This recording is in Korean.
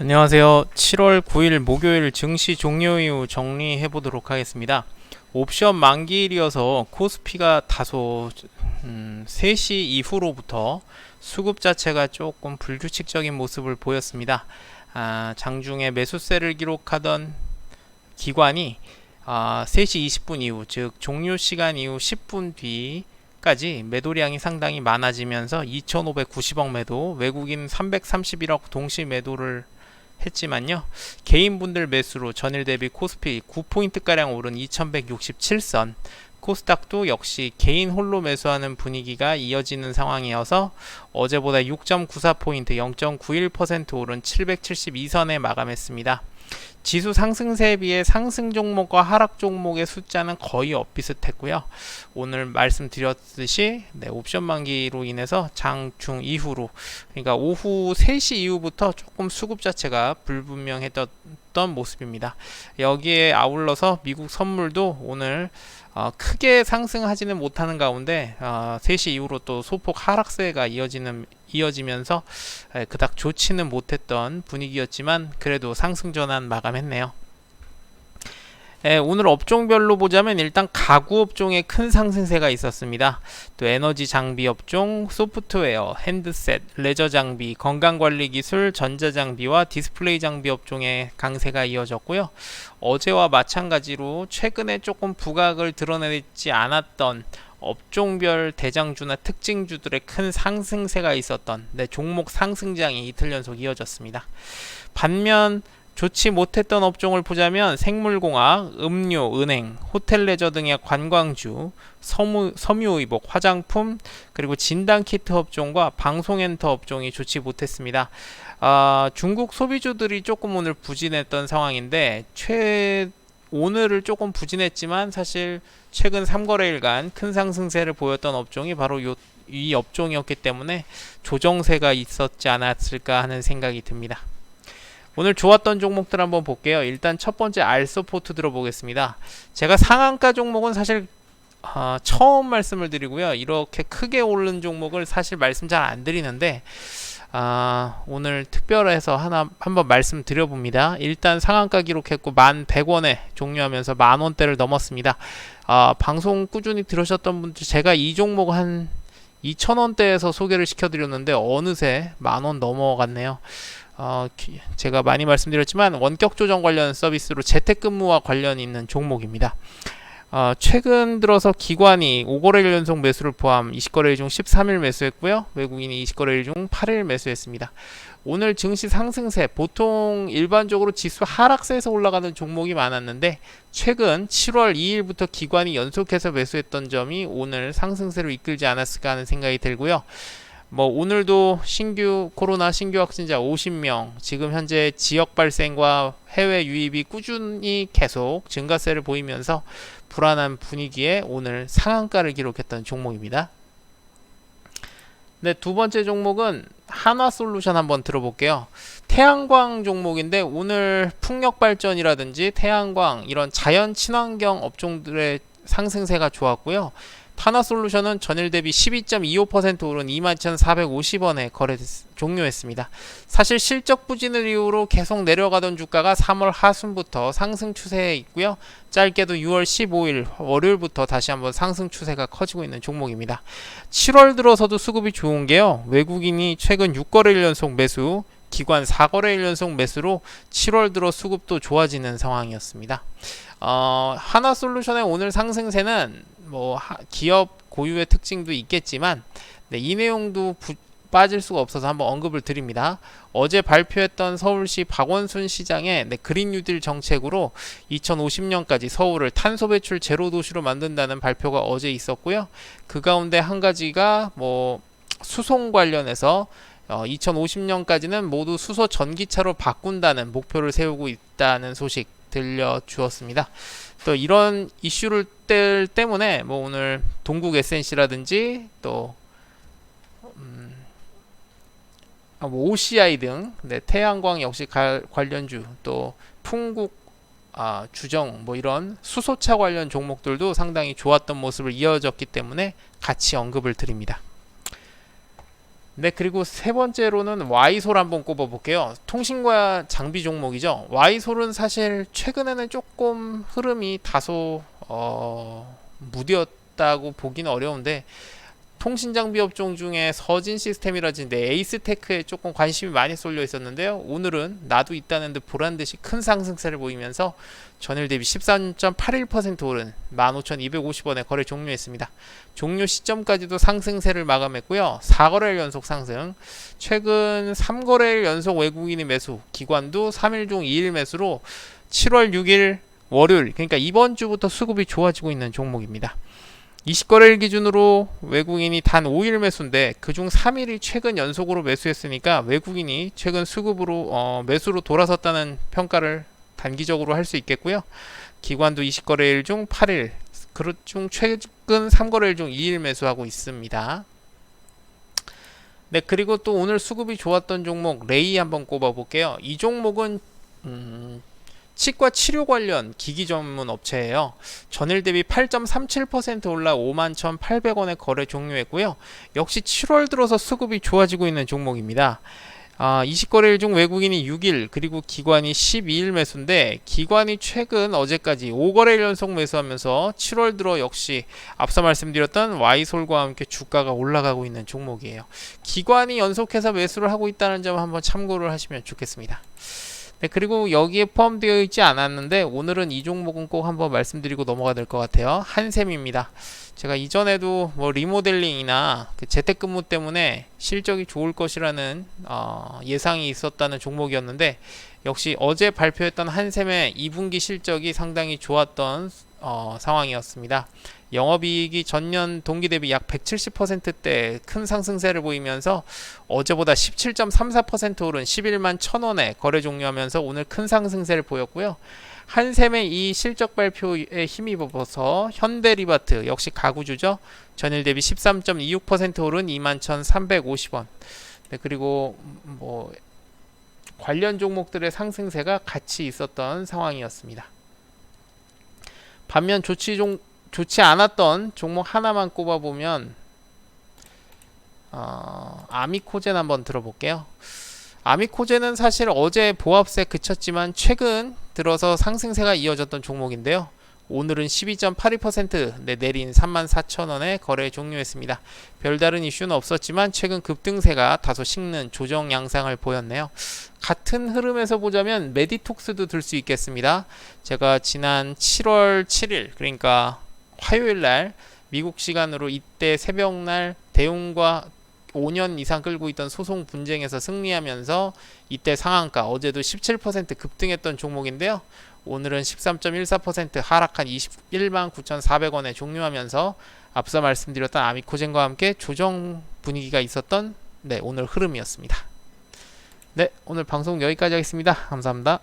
안녕하세요. 7월 9일 목요일 증시 종료 이후 정리해 보도록 하겠습니다. 옵션 만기일이어서 코스피가 다소 3시 이후로부터 수급 자체가 조금 불규칙적인 모습을 보였습니다. 장중에 매수세를 기록하던 기관이 3시 20분 이후, 즉 종료 시간 이후 10분 뒤까지 매도량이 상당히 많아지면서 2,590억 매도, 외국인 331억 동시 매도를 했지만요. 개인분들 매수로 전일 대비 코스피 9포인트가량 오른 2167선, 코스닥도 역시 개인 홀로 매수하는 분위기가 이어지는 상황이어서 어제보다 6.94포인트 0.91% 오른 772선에 마감했습니다. 지수 상승세에 비해 상승 종목과 하락 종목의 숫자는 거의 엇비슷했고요. 오늘 말씀드렸듯이 옵션 만기로 인해서 장중 이후로, 그러니까 오후 3시 이후부터 조금 수급 자체가 불분명했던 모습입니다. 여기에 아울러서 미국 선물도 오늘 크게 상승하지는 못하는 가운데 3시 이후로 또 소폭 하락세가 이어지면서 그닥 좋지는 못했던 분위기였지만 그래도 상승 전환 마감했네요. 오늘 업종별로 보자면 일단 가구 업종에 큰 상승세가 있었습니다. 또 에너지 장비 업종, 소프트웨어, 핸드셋, 레저 장비, 건강관리 기술, 전자장비와 디스플레이 장비 업종에 강세가 이어졌고요. 어제와 마찬가지로 최근에 조금 부각을 드러내지 않았던 업종별 대장주나 특징주들의 큰 상승세가 있었던 종목 상승장이 이틀 연속 이어졌습니다. 반면 좋지 못했던 업종을 보자면 생물공학, 음료, 은행, 호텔 레저 등의 관광주, 섬유의복, 화장품, 그리고 진단키트 업종과 방송엔터 업종이 좋지 못했습니다. 중국 소비주들이 조금 오늘 부진했던 상황인데 오늘을 조금 부진했지만 사실 최근 3거래일간 큰 상승세를 보였던 업종이 바로 이 업종이었기 때문에 조정세가 있었지 않았을까 하는 생각이 듭니다. 오늘 좋았던 종목들 한번 볼게요. 일단 첫 번째 알서포트 들어보겠습니다. 제가 상한가 종목은 사실 처음 말씀을 드리고요. 이렇게 크게 오른 종목을 사실 말씀 잘 안 드리는데 오늘 특별해서 한번 말씀드려봅니다. 일단 상한가 기록했고 1,100원에 종료하면서 만원대를 넘었습니다. 방송 꾸준히 들으셨던 분들, 제가 이 종목 한 2,000원대에서 소개를 시켜드렸는데 어느새 만원 넘어갔네요. 제가 많이 말씀드렸지만 원격 조정 관련 서비스로 재택근무와 관련 있는 종목입니다. 최근 들어서 기관이 5거래일 연속 매수를 포함 20거래일 중 13일 매수했고요. 외국인이 20거래일 중 8일 매수했습니다. 오늘 증시 상승세, 보통 일반적으로 지수 하락세에서 올라가는 종목이 많았는데 최근 7월 2일부터 기관이 연속해서 매수했던 점이 오늘 상승세로 이끌지 않았을까 하는 생각이 들고요. 오늘도 코로나 신규 확진자 50명, 지금 현재 지역 발생과 해외 유입이 꾸준히 계속 증가세를 보이면서 불안한 분위기에 오늘 상한가를 기록했던 종목입니다. 네, 두 번째 종목은 한화솔루션 한번 들어볼게요. 태양광 종목인데 오늘 풍력발전이라든지 태양광 이런 자연 친환경 업종들의 상승세가 좋았고요. 한화솔루션은 전일 대비 12.25% 오른 22,450원에 종료했습니다. 사실 실적 부진을 이유로 계속 내려가던 주가가 3월 하순부터 상승 추세에 있고요. 짧게도 6월 15일 월요일부터 다시 한번 상승 추세가 커지고 있는 종목입니다. 7월 들어서도 수급이 좋은 게요. 외국인이 최근 6거래일 연속 매수, 기관 4거래일 연속 매수로 7월 들어 수급도 좋아지는 상황이었습니다. 한화솔루션의 오늘 상승세는 기업 고유의 특징도 있겠지만 이 내용도 빠질 수가 없어서 한번 언급을 드립니다. 어제 발표했던 서울시 박원순 시장의 그린 뉴딜 정책으로 2050년까지 서울을 탄소 배출 제로 도시로 만든다는 발표가 어제 있었고요. 그 가운데 한 가지가 수송 관련해서 2050년까지는 모두 수소 전기차로 바꾼다는 목표를 세우고 있다는 소식 들려주었습니다. 또 이런 이슈를 때문에 오늘 동국 SNC라든지 또 OCI 등 태양광 역시 관련주, 또 풍국 주정 이런 수소차 관련 종목들도 상당히 좋았던 모습을 이어졌기 때문에 같이 언급을 드립니다. 네, 그리고 세 번째로는 Y솔 한번 꼽아볼게요. 통신과 장비 종목이죠. Y솔은 사실 최근에는 조금 흐름이 다소 무디었다고 보기는 어려운데, 통신 장비 업종 중에 서진 시스템이라든지 에이스테크에 조금 관심이 많이 쏠려 있었는데요. 오늘은 나도 있다는 듯 보란 듯이 큰 상승세를 보이면서 전일 대비 13.81% 오른 15,250원에 거래 종료했습니다. 종료 시점까지도 상승세를 마감했고요. 4거래일 연속 상승. 최근 3거래일 연속 외국인이 매수, 기관도 3일 중 2일 매수로 7월 6일 월요일, 그러니까 이번 주부터 수급이 좋아지고 있는 종목입니다. 20거래일 기준으로 외국인이 단 5일 매수인데 그중 3일이 최근 연속으로 매수했으니까 외국인이 최근 수급으로 매수로 돌아섰다는 평가를 단기적으로 할 수 있겠고요. 기관도 20거래일 중 8일, 그 중 최근 3거래일 중 2일 매수하고 있습니다. 네, 그리고 또 오늘 수급이 좋았던 종목 레이 한번 꼽아볼게요. 이 종목은 치과 치료 관련 기기 전문 업체예요. 전일 대비 8.37% 올라 51,800원에 거래 종료했고요. 역시 7월 들어서 수급이 좋아지고 있는 종목입니다. 20거래일 중 외국인이 6일, 그리고 기관이 12일 매수인데, 기관이 최근 어제까지 5거래일 연속 매수하면서 7월 들어 역시 앞서 말씀드렸던 Y솔과 함께 주가가 올라가고 있는 종목이에요. 기관이 연속해서 매수를 하고 있다는 점 한번 참고를 하시면 좋겠습니다. 네, 그리고 여기에 포함되어 있지 않았는데 오늘은 이 종목은 꼭 한번 말씀드리고 넘어가야 될 것 같아요. 한샘입니다. 제가 이전에도 뭐 리모델링이나 그 재택근무 때문에 실적이 좋을 것이라는 예상이 있었다는 종목이었는데, 역시 어제 발표했던 한샘의 2분기 실적이 상당히 좋았던 상황이었습니다. 영업이익이 전년 동기 대비 약 170%대 큰 상승세를 보이면서 어제보다 17.34% 오른 11만 1,000원에 거래 종료하면서 오늘 큰 상승세를 보였고요. 한샘의 이 실적 발표에 힘입어서 현대리바트, 역시 가구주죠. 전일 대비 13.26% 오른 21,350원. 네, 그리고 뭐 관련 종목들의 상승세가 같이 있었던 상황이었습니다. 반면 좋지 않았던 종목 하나만 꼽아보면 아미코젠 한번 들어볼게요. 아미코젠은 사실 어제 보합세 그쳤지만 최근 들어서 상승세가 이어졌던 종목인데요. 오늘은 12.82% 내린 34,000원에 거래 종료했습니다. 별다른 이슈는 없었지만 최근 급등세가 다소 식는 조정 양상을 보였네요. 같은 흐름에서 보자면 메디톡스도 들 수 있겠습니다. 제가 지난 7월 7일, 그러니까 화요일날 미국 시간으로 이때 새벽날 대웅과 5년 이상 끌고 있던 소송 분쟁에서 승리하면서 이때 상한가, 어제도 17% 급등했던 종목인데요. 오늘은 13.14% 하락한 21만 9,400원에 종료하면서 앞서 말씀드렸던 아미코젠과 함께 조정 분위기가 있었던 오늘 흐름이었습니다. 네, 오늘 방송 여기까지 하겠습니다. 감사합니다.